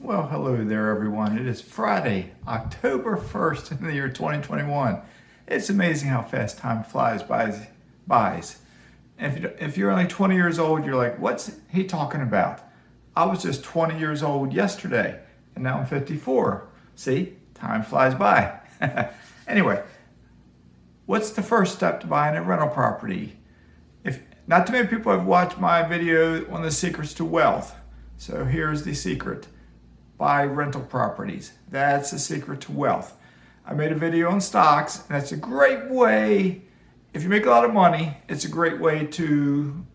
Well, hello there, everyone. It is Friday, October 1st in the year 2021. It's amazing how fast time flies by. If you're only 20 years old, you're like, what's he talking about? I was just 20 years old yesterday, and now I'm 54. See, time flies by. Anyway, what's the first step to buying a rental property? If not too many people have watched my video on the secrets to wealth. So here's the secret. Buy rental properties. That's the secret to wealth. I made a video on stocks, and that's a great way. If you make a lot of money, it's a great way to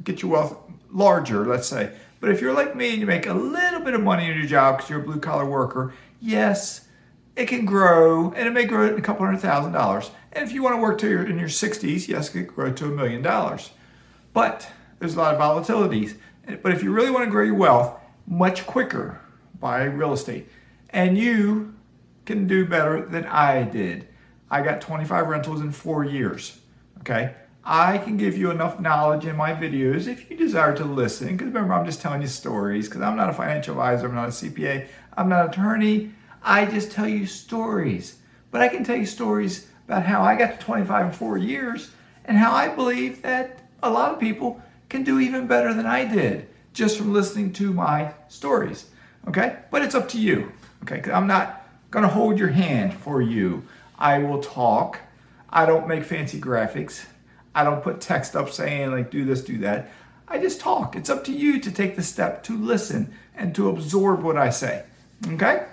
get your wealth larger, let's say. But if you're like me and you make a little bit of money in your job because you're a blue collar worker, yes, it can grow, and it may grow to a couple $100,000. And if you want to work till you're in your 60s, yes, it could grow to $1 million. But there's a lot of volatilities. But if you really want to grow your wealth much quicker, buy real estate. And you can do better than I did. I got 25 rentals in 4 years. Okay? I can give you enough knowledge in my videos if you desire to listen. Because remember, I'm just telling you stories because I'm not a financial advisor, I'm not a CPA, I'm not an attorney. I just tell you stories. But I can tell you stories about how I got to 25 in 4 years and how I believe that a lot of people can do even better than I did just from listening to my stories. Okay? But it's up to you. Okay? 'Cause I'm not going to hold your hand for you. I will talk. I don't make fancy graphics. I don't put text up saying like do this, do that. I just talk. It's up to you to take the step to listen and to absorb what I say. Okay?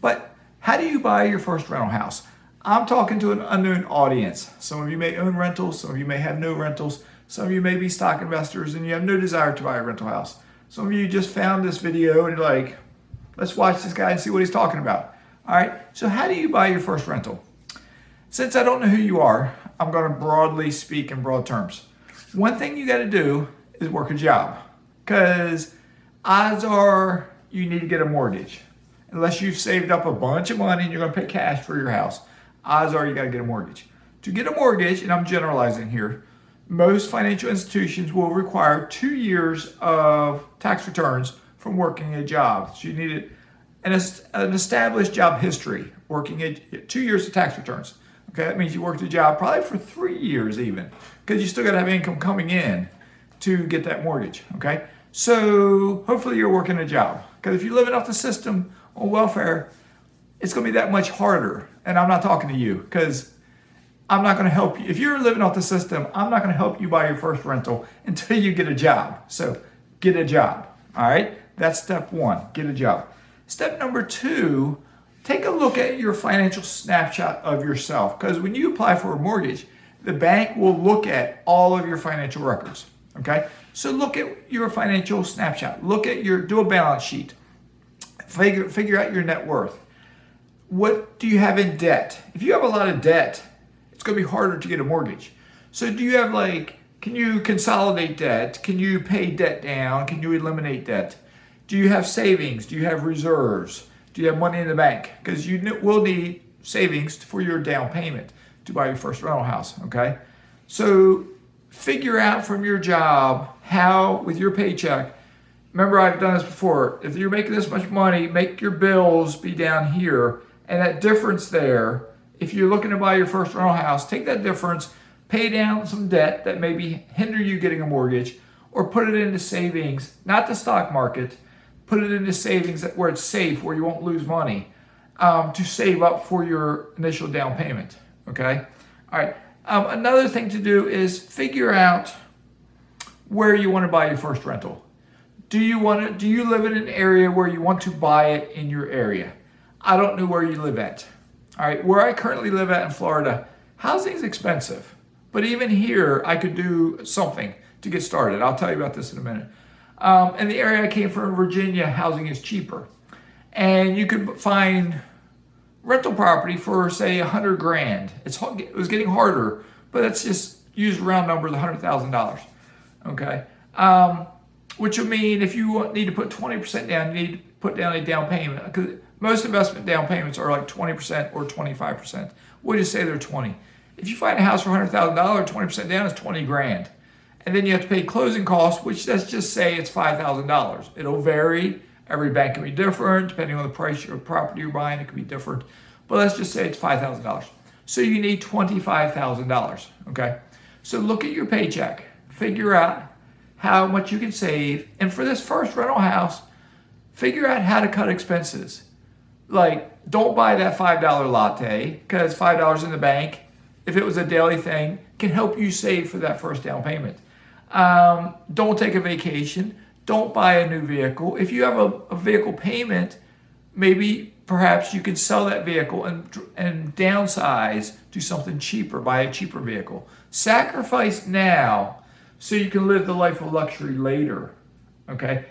But how do you buy your first rental house? I'm talking to an unknown audience. Some of you may own rentals. Some of you may have no rentals. Some of you may be stock investors and you have no desire to buy a rental house. Some of you just found this video and you're like, let's watch this guy and see what he's talking about. All right, so how do you buy your first rental? Since I don't know who you are, I'm going to broadly speak in broad terms. One thing you got to do is work a job because odds are you need to get a mortgage. Unless you've saved up a bunch of money and you're going to pay cash for your house, odds are you got to get a mortgage. To get a mortgage, and I'm generalizing here, most financial institutions will require 2 years of tax returns from working a job. So you need an established job history, working 2 years of tax returns. Okay, that means you worked a job probably for 3 years even, because you still got to have income coming in to get that mortgage. Okay, so hopefully you're working a job, because if you're living off the system on welfare, it's going to be that much harder. And I'm not talking to you because I'm not going to help you. If you're living off the system, I'm not going to help you buy your first rental until you get a job. So get a job. All right. That's step one. Get a job. Step number two, take a look at your financial snapshot of yourself. Because when you apply for a mortgage, the bank will look at all of your financial records. Okay. So look at your financial snapshot. Do a balance sheet. Figure out your net worth. What do you have in debt? If you have a lot of debt, it's going to be harder to get a mortgage. So do you have can you consolidate debt? Can you pay debt down? Can you eliminate debt? Do you have savings? Do you have reserves? Do you have money in the bank? Because you will need savings for your down payment to buy your first rental house, okay? So figure out from your job how, with your paycheck, remember I've done this before, if you're making this much money, make your bills be down here, and that difference there, if you're looking to buy your first rental house, take that difference, pay down some debt that maybe hinder you getting a mortgage, or put it into savings, not the stock market, put it into savings where it's safe, where you won't lose money, to save up for your initial down payment, okay? All right, another thing to do is figure out where you want to buy your first rental. Do you live in an area where you want to buy it in your area? I don't know where you live at. All right, where I currently live at in Florida, housing's expensive. But even here, I could do something to get started. I'll tell you about this in a minute. In the area I came from, Virginia, housing is cheaper. And you could find rental property for, say, $100,000. It was getting harder, but let's just use round numbers, $100,000. Okay? Which would mean if you need to put 20% down, you need to put down a down payment. Because most investment down payments are like 20% or 25%. We'll just say they're 20. If you find a house for $100,000, 20% down is $20,000. And then you have to pay closing costs, which let's just say it's $5,000. It'll vary Every bank can be different. Depending on the price of your property you're buying, it can be different. But let's just say it's $5,000. So you need $25,000, okay? So look at your paycheck. Figure out how much you can save. And for this first rental house, figure out how to cut expenses. Like, don't buy that $5 latte, because $5 in the bank, if it was a daily thing, can help you save for that first down payment. Don't take a vacation. Don't buy a new vehicle. If you have a vehicle payment, maybe perhaps you can sell that vehicle and downsize to something cheaper, buy a cheaper vehicle. Sacrifice now so you can live the life of luxury later. Okay?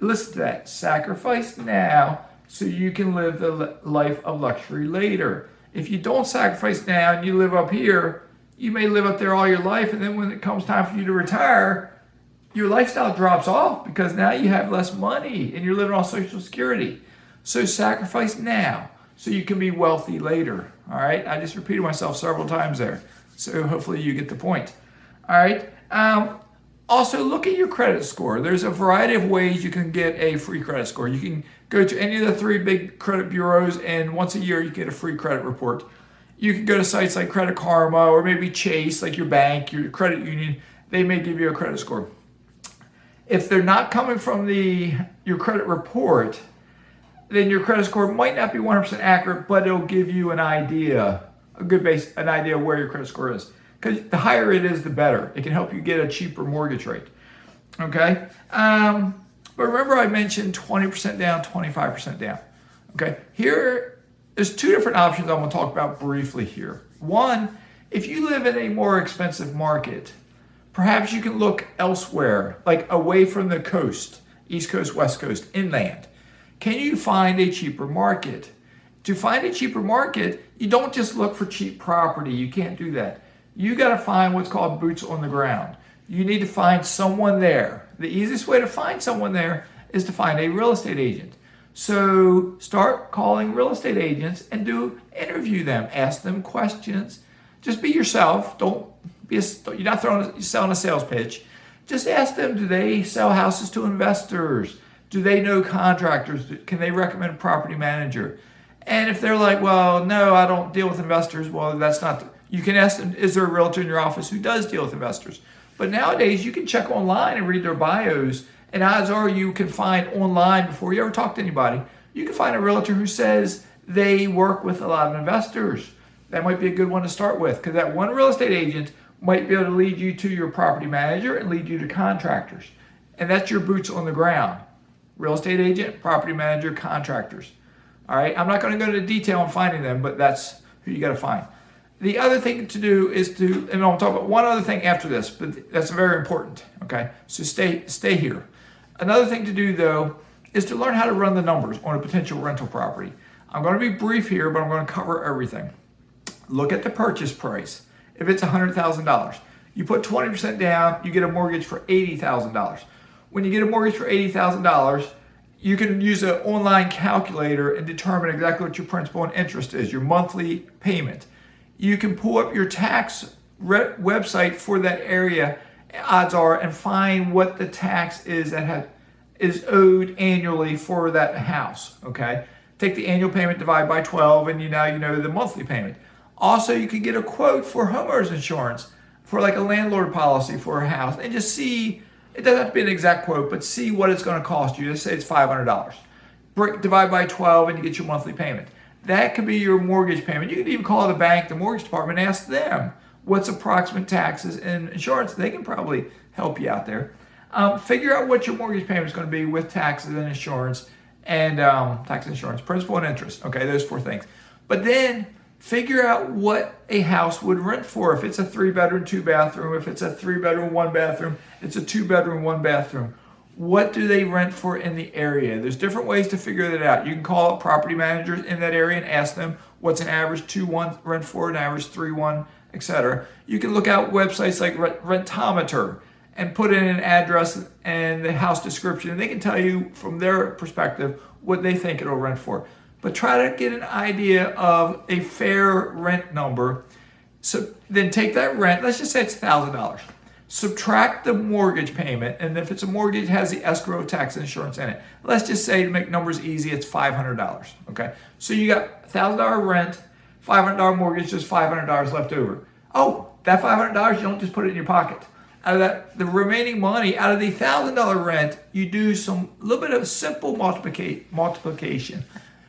Listen to that. Sacrifice now so you can live the life of luxury later. If you don't sacrifice now and you live up here, you may live up there all your life, and then when it comes time for you to retire, your lifestyle drops off because now you have less money and you're living on Social Security. So sacrifice now so you can be wealthy later. All right? I just repeated myself several times there. So hopefully you get the point. All right? Also, look at your credit score. There's a variety of ways you can get a free credit score. You can go to any of the 3 big credit bureaus, and once a year you get a free credit report. You can go to sites like Credit Karma or maybe Chase, like your bank, your credit union. They may give you a credit score. If they're not coming from your credit report, then your credit score might not be 100% accurate, but it'll give you an idea, an idea of where your credit score is. Because the higher it is, the better. It can help you get a cheaper mortgage rate. Okay? But remember I mentioned 20% down, 25% down. Okay? There's 2 different options I'm going to talk about briefly here. One, if you live in a more expensive market, perhaps you can look elsewhere, like away from the coast, East Coast, West Coast, inland. Can you find a cheaper market? To find a cheaper market, you don't just look for cheap property. You can't do that. You got to find what's called boots on the ground. You need to find someone there. The easiest way to find someone there is to find a real estate agent. So start calling real estate agents and interview them. Ask them questions. Just be yourself. You're not selling a sales pitch. Just ask them, do they sell houses to investors? Do they know contractors? Can they recommend a property manager? And if they're like, well, no, I don't deal with investors, well, you can ask them, is there a realtor in your office who does deal with investors? But nowadays, you can check online and read their bios, and odds are you can find online, before you ever talk to anybody, you can find a realtor who says they work with a lot of investors. That might be a good one to start with, because that one real estate agent might be able to lead you to your property manager and lead you to contractors. And that's your boots on the ground. Real estate agent, property manager, contractors. All right, I'm not going to go into detail on finding them, but that's who you got to find. The other thing to do is and I'll talk about one other thing after this, but that's very important, okay? So stay here. Another thing to do, though, is to learn how to run the numbers on a potential rental property. I'm going to be brief here, but I'm going to cover everything. Look at the purchase price. If it's $100,000, you put 20% down, you get a mortgage for $80,000. When you get a mortgage for $80,000, you can use an online calculator and determine exactly what your principal and interest is, your monthly payment. You can pull up your tax website for that area, odds are, and find what the tax is that is owed annually for that house, okay? Take the annual payment, divide by 12, and now you know the monthly payment. Also, you can get a quote for homeowners insurance for like a landlord policy for a house, and just see, it doesn't have to be an exact quote, but see what it's going to cost you. Let's say it's $500. Divide by 12 and you get your monthly payment. That could be your mortgage payment. You can even call the bank, the mortgage department, and ask them what's approximate taxes and insurance. They can probably help you out there. Figure out what your mortgage payment is going to be with taxes and insurance, and principal and interest. Okay, those 4 things. But then figure out what a house would rent for. If it's a 3-bedroom, 2-bathroom, if it's a 3-bedroom, 1-bathroom, it's a 2-bedroom, 1-bathroom. What do they rent for in the area? There's different ways to figure that out. You can call up property managers in that area and ask them what's an average 2-1 rent for, an average 3-1, etc. You can look out websites like Rentometer and put in an address and the house description, and they can tell you from their perspective what they think it'll rent for. But try to get an idea of a fair rent number. So then take that rent, let's just say it's $1,000. subtract the mortgage payment, and if it's a mortgage, it has the escrow, tax, and insurance in it. Let's just say, to make numbers easy, it's $500, okay? So you got $1,000 rent, $500 mortgage, just $500 left over. Oh, that $500, you don't just put it in your pocket. Out of that, the remaining money, out of the $1,000 rent, you do some little bit of simple multiplication.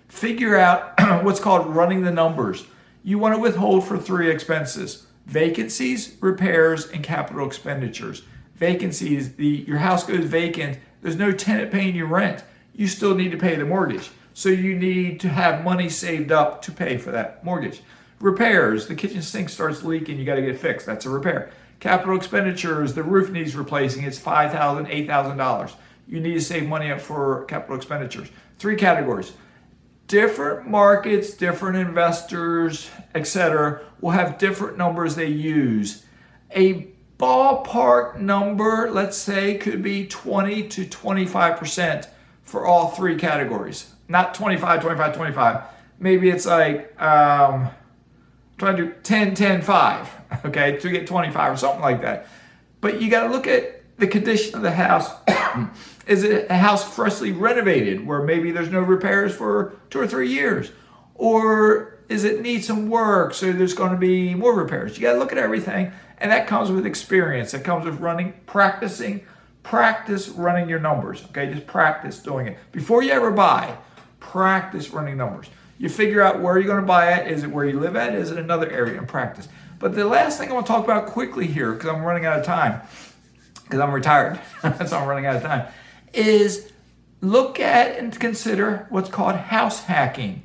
Figure out what's called running the numbers. You want to withhold for 3 expenses: vacancies, repairs, and capital expenditures. Vacancies, your house goes vacant, there's no tenant paying you rent. You still need to pay the mortgage. So you need to have money saved up to pay for that mortgage. Repairs, the kitchen sink starts leaking, you got to get it fixed. That's a repair. Capital expenditures, the roof needs replacing, it's $5,000, $8,000. You need to save money up for capital expenditures. 3 categories. Different markets, different investors, etc., will have different numbers they use. A ballpark number, let's say, could be 20 to 25% for all 3 categories. Not 25, 25, 25. Maybe it's like, trying to do 10, 10, 5, okay, to get 25 or something like that. But you got to look at the condition of the house. Is it a house freshly renovated where maybe there's no repairs for 2 or 3 years? Or is it need some work, so there's going to be more repairs? You got to look at everything, and that comes with experience. It comes with practice running your numbers, okay? Just practice doing it. Before you ever buy, practice running numbers. You figure out where you're going to buy at. Is it where you live at? Is it another area? And practice. But the last thing I want to talk about quickly here, because I'm running out of time, because I'm retired, so I'm running out of time, is look at and consider what's called house hacking.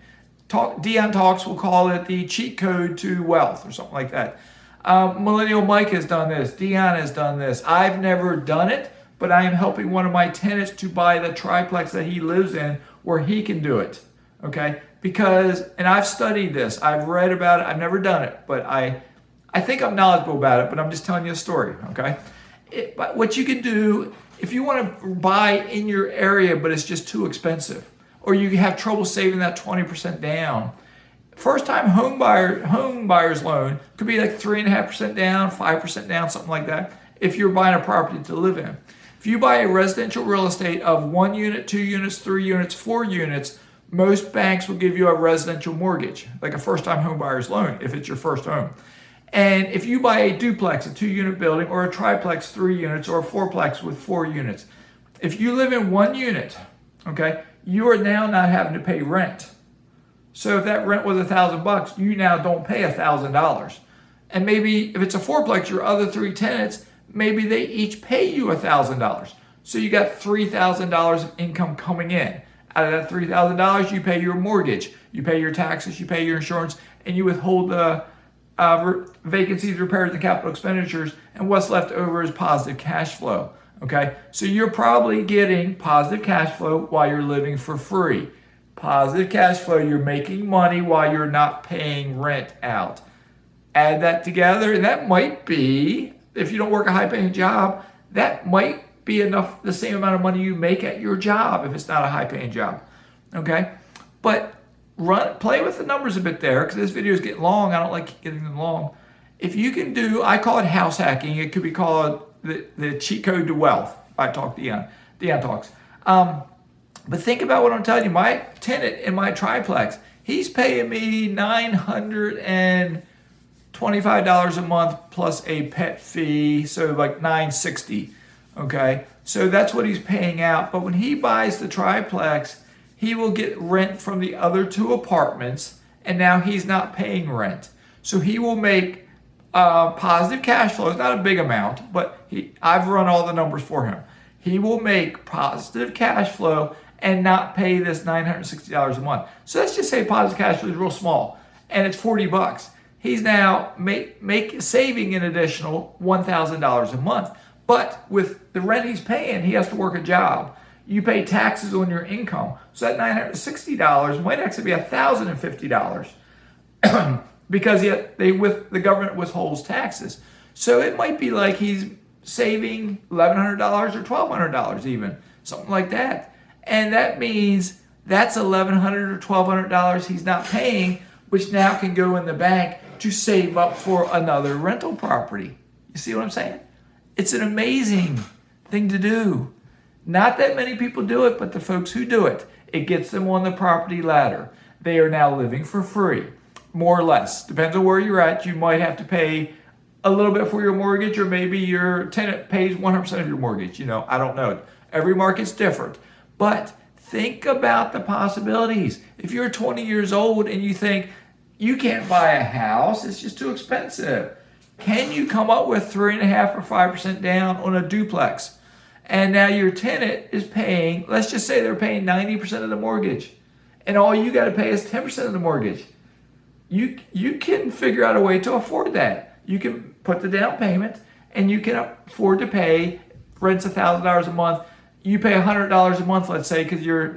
Dion Talks will call it the cheat code to wealth or something like that. Millennial Mike has done this. Dion has done this. I've never done it, but I am helping one of my tenants to buy the triplex that he lives in where he can do it, okay? Because, and I've studied this, I've read about it, I've never done it, but I think I'm knowledgeable about it, but I'm just telling you a story, okay? But what you can do, if you want to buy in your area, but it's just too expensive, or you have trouble saving that 20% down, first-time home buyer's loan could be like 3.5% down, 5% down, something like that, if you're buying a property to live in. If you buy a residential real estate of 1 unit, 2 units, 3 units, 4 units, most banks will give you a residential mortgage, like a first-time home buyer's loan, if it's your first home. And if you buy a duplex, a 2-unit building, or a triplex, 3 units, or a fourplex with 4 units, if you live in 1 unit, okay, you are now not having to pay rent. So if that rent was $1,000, you now don't pay $1,000. And maybe if it's a fourplex, your other 3 tenants, maybe they each pay you $1,000. So you got $3,000 of income coming in. Out of that $3,000, you pay your mortgage, you pay your taxes, you pay your insurance, and you withhold the vacancies, repairs, and capital expenditures, and what's left over is positive cash flow, okay? So you're probably getting positive cash flow while you're living for free. Positive cash flow, you're making money while you're not paying rent out. Add that together, and that might be, if you don't work a high-paying job, that might be enough, the same amount of money you make at your job if it's not a high-paying job, okay? But play with the numbers a bit there, because this video is getting long. I don't like getting them long. If you can do, I call it house hacking. It could be called the cheat code to wealth. I talk Dion Talks. But think about what I'm telling you. My tenant in my triplex, he's paying me $925 a month plus a pet fee, so like $960. Okay, so that's what he's paying out. But when he buys the triplex, he will get rent from the other 2 apartments, and now he's not paying rent. So he will make positive cash flow. It's not a big amount, but I've run all the numbers for him. He will make positive cash flow and not pay this $960 a month. So let's just say positive cash flow is real small, and it's $40. He's now saving an additional $1,000 a month. But with the rent he's paying, he has to work a job. You pay taxes on your income. So that $960 might actually be $1,050 because the government withholds taxes. So it might be like he's saving $1,100 or $1,200 even, something like that. And that means that's $1,100 or $1,200 he's not paying, which now can go in the bank to save up for another rental property. You see what I'm saying? It's an amazing thing to do. Not that many people do it, but the folks who do it, it gets them on the property ladder. They are now living for free, more or less. Depends on where you're at. You might have to pay a little bit for your mortgage, or maybe your tenant pays 100% of your mortgage. I don't know. Every market's different. But think about the possibilities. If you're 20 years old and you think you can't buy a house, it's just too expensive. Can you come up with 3.5% or 5% down on a duplex? And now your tenant is paying, let's just say they're paying 90% of the mortgage, and all you got to pay is 10% of the mortgage. You can figure out a way to afford that. You can put the down payment, and you can afford to pay, rent's $1,000 a month. You pay $100 a month, let's say, because your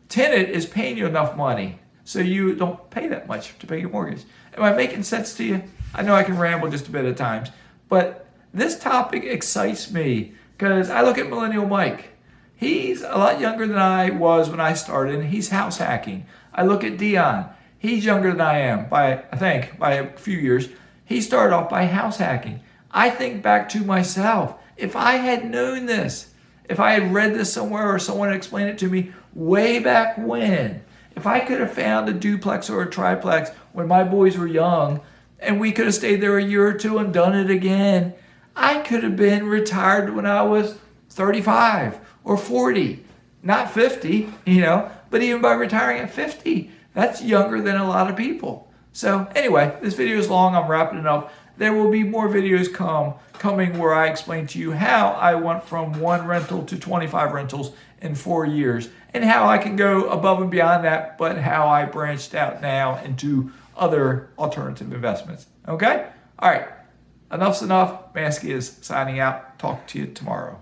tenant is paying you enough money, so you don't pay that much to pay your mortgage. Am I making sense to you? I know I can ramble just a bit at times, but this topic excites me because I look at Millennial Mike. He's a lot younger than I was when I started, and he's house hacking. I look at Dion. He's younger than I am by a few years. He started off by house hacking. I think back to myself. If I had known this, if I had read this somewhere or someone had explained it to me way back when, if I could have found a duplex or a triplex when my boys were young, and we could have stayed there a year or two and done it again, I could have been retired when I was 35 or 40, not 50, but even by retiring at 50, that's younger than a lot of people. So anyway, this video is long. I'm wrapping it up. There will be more videos coming where I explain to you how I went from 1 rental to 25 rentals in 4 years, and how I can go above and beyond that, but how I branched out now into other alternative investments. Okay? All right. Enough's enough. Mazske is signing out. Talk to you tomorrow.